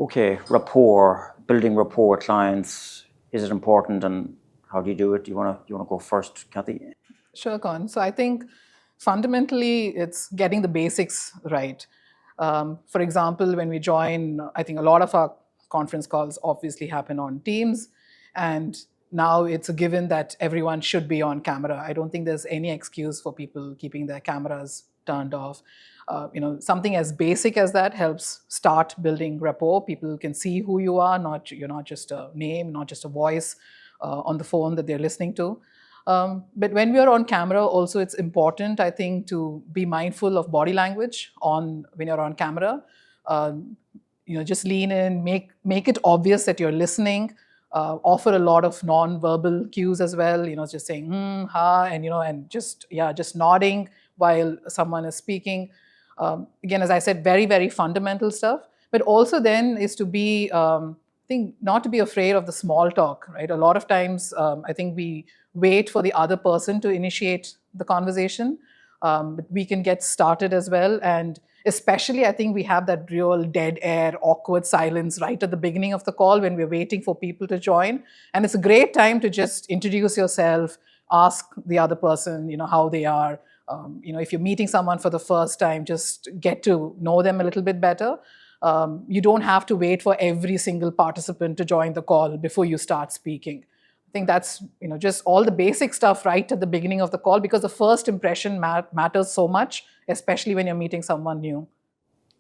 Okay, rapport, building rapport with clients. Is it important, and how do you do it? Do you want to go first, Kathy? Sure, Con. So I think fundamentally it's getting the basics right. For example, when we join, I think a lot of our conference calls obviously happen on Teams, and now it's a given that everyone should be on camera. I don't think there's any excuse for people keeping their cameras turned off. Something as basic as that helps start building rapport. People can see who you are, you're not just a name, not just a voice on the phone that they're listening to. But when we are on camera, also it's important, I think, to be mindful of body language when you're on camera. Just lean in, make it obvious that you're listening. Offer a lot of non-verbal cues as well. Just saying ha, and just nodding while someone is speaking. Again, as I said, very, very fundamental stuff. But also then is to be, I think, not to be afraid of the small talk, right? A lot of times, I think we wait for the other person to initiate the conversation. But we can get started as well. And especially, I think we have that real dead air, awkward silence right at the beginning of the call when we're waiting for people to join. And it's a great time to just introduce yourself, ask the other person, how they are. If you're meeting someone for the first time, just get to know them a little bit better. You don't have to wait for every single participant to join the call before you start speaking. I think that's just all the basic stuff right at the beginning of the call, because the first impression matters so much, especially when you're meeting someone new.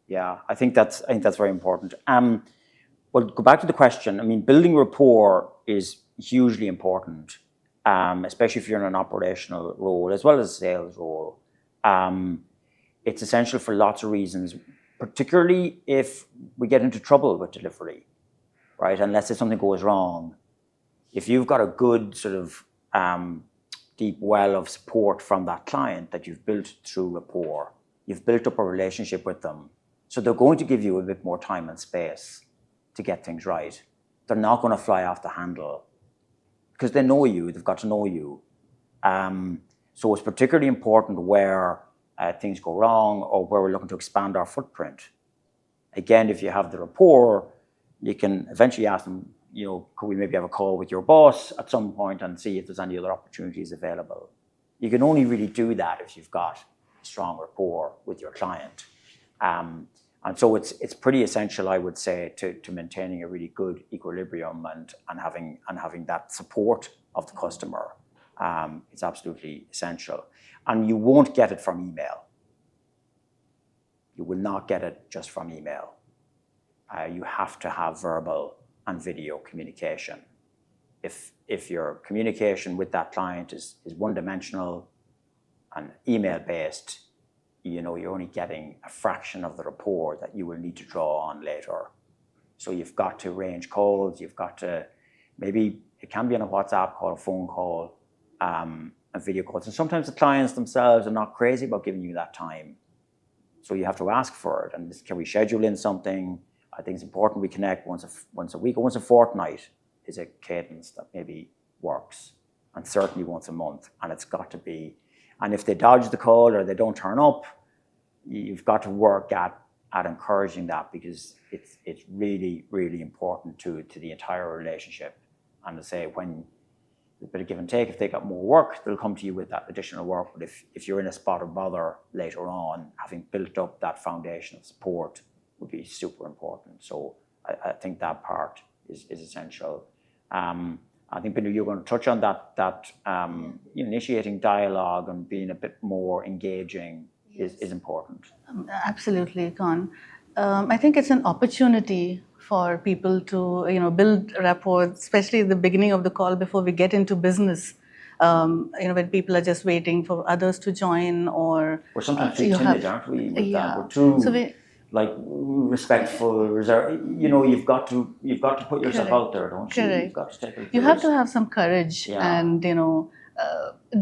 Yeah, I think that's very important. Well, go back to the question. I mean, building rapport is hugely important, especially if you're in an operational role as well as a sales role. It's essential for lots of reasons, particularly if we get into trouble with delivery, right? And let's say something goes wrong. If you've got a good sort of deep well of support from that client that you've built through rapport, you've built up a relationship with them, so they're going to give you a bit more time and space to get things right. They're not going to fly off the handle because they know you, they've got to know you. So it's particularly important where things go wrong or where we're looking to expand our footprint. Again, if you have the rapport, you can eventually ask them, could we maybe have a call with your boss at some point and see if there's any other opportunities available? You can only really do that if you've got strong rapport with your client. And so it's pretty essential, I would say, to maintaining a really good equilibrium and having that support of the customer. It's absolutely essential. And you won't get it from email. You will not get it just from email. You have to have verbal and video communication. If your communication with that client is one-dimensional and email-based, you're only getting a fraction of the rapport that you will need to draw on later. So you've got to arrange calls, you've got to, maybe it can be on a WhatsApp call, a phone call, and video calls. And sometimes the clients themselves are not crazy about giving you that time. So you have to ask for it. And can we schedule in something? I think it's important we connect once a week or once a fortnight is a cadence that maybe works, and certainly once a month. And it's got to be, and if they dodge the call or they don't turn up, you've got to work at encouraging that, because it's really, really important to the entire relationship. And to say, when there's a bit of give and take, if they got more work, they'll come to you with that additional work. But if you're in a spot of bother later on, having built up that foundation of support would be super important. So I think that part is essential. I think, Bindu, you're going to touch on that initiating dialogue and being a bit more engaging is important. Absolutely, Con. I think it's an opportunity for people to build rapport, especially at the beginning of the call before we get into business. When people are just waiting for others to join, or we're sometimes too timid, aren't we? With that, we're too respectful, reserved. You've got to put yourself out there, don't you? Correct. You've got to take it. You have to have some courage and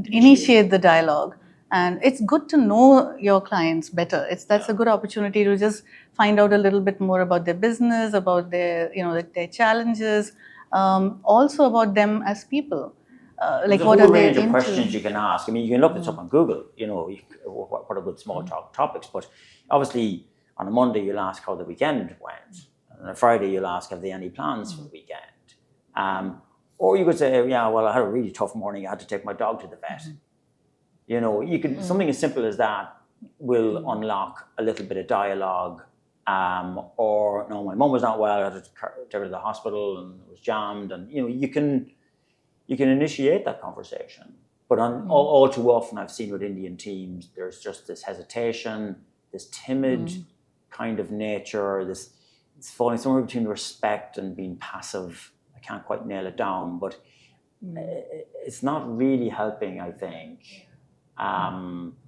initiate the dialogue. And it's good to know your clients better. That's a good opportunity to just find out a little bit more about their business, about their their challenges, also about them as people. Like, what are they into? There's a whole range of questions you can ask. I mean, you can look this up on Google. What are good small talk topics? But obviously, on a Monday, you'll ask how the weekend went. on a Friday you'll ask, have they any plans for the weekend? Or you could say, yeah, well, I had a really tough morning. I had to take my dog to the vet. You know, you can something as simple as that will unlock a little bit of dialogue. Or no, my mum was not well. I had to take her to the hospital and it was jammed. And you know, you can initiate that conversation. But all too often, I've seen with Indian teams, there's just this hesitation, this timid kind of nature. It's falling somewhere between respect and being passive. I can't quite nail it down, but it's not really helping, I think.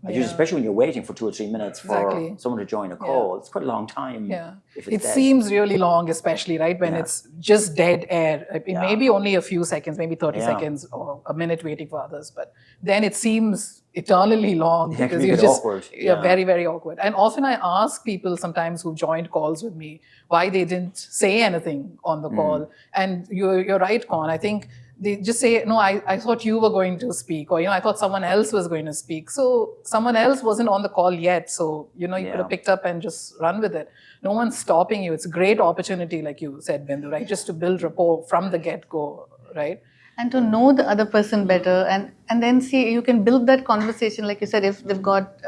Especially when you're waiting for 2 or 3 minutes for someone to join a call. It's quite a long time. Yeah. If it's It dead. seems really long, especially, right, when it's just dead air. I mean, maybe only a few seconds, maybe 30 seconds or a minute waiting for others. But then it seems eternally long because you're just awkward. very, very awkward. And often I ask people sometimes who joined calls with me why they didn't say anything on the call. And you're right, Con. I think they just say, no, I thought you were going to speak, or, you know, I thought someone else was going to speak. So someone else wasn't on the call yet. So, you know, you could have picked up and just run with it. No one's stopping you. It's a great opportunity, like you said, Bindu, right? Just to build rapport from the get-go, right? And to know the other person better, and then see, you can build that conversation, like you said, if they've got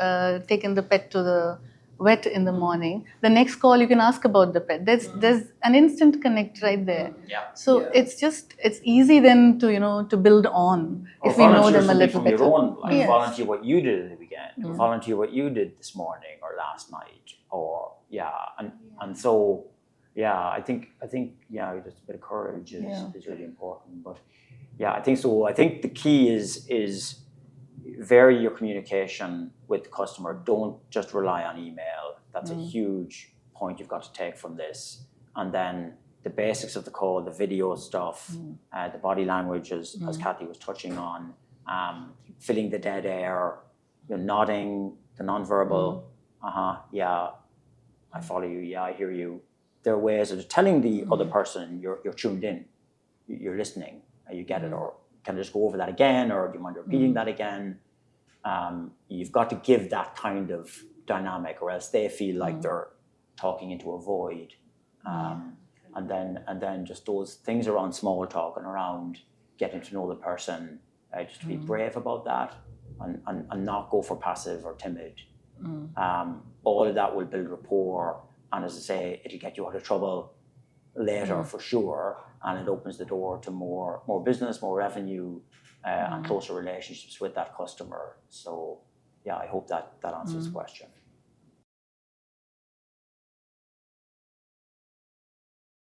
taken the pet to the vet in the morning, the next call you can ask about the pet. There's an instant connect right there. So it's easy then to, you know, to build on if we know them a little from better. Your own, like volunteer what you did at the weekend, or volunteer what you did this morning or last night, or and so I think just a bit of courage is really important. But I think so. I think the key is vary your communication with the customer. Don't just rely on email. That's a huge point you've got to take from this. And then the basics of the call, the video stuff, the body language, as Kathy was touching on, filling the dead air, nodding, the nonverbal, I follow you, I hear you. There are ways of telling the other person you're tuned in, you're listening, you get it, or can I just go over that again, or do you mind repeating that again? You've got to give that kind of dynamic, or else they feel like they're talking into a void. And then just those things around small talk and around getting to know the person, just to be brave about that and not go for passive or timid. All of that will build rapport, and as I say, it'll get you out of trouble later for sure, and it opens the door to more business, more revenue, and closer relationships with that customer. So I hope that answers the question.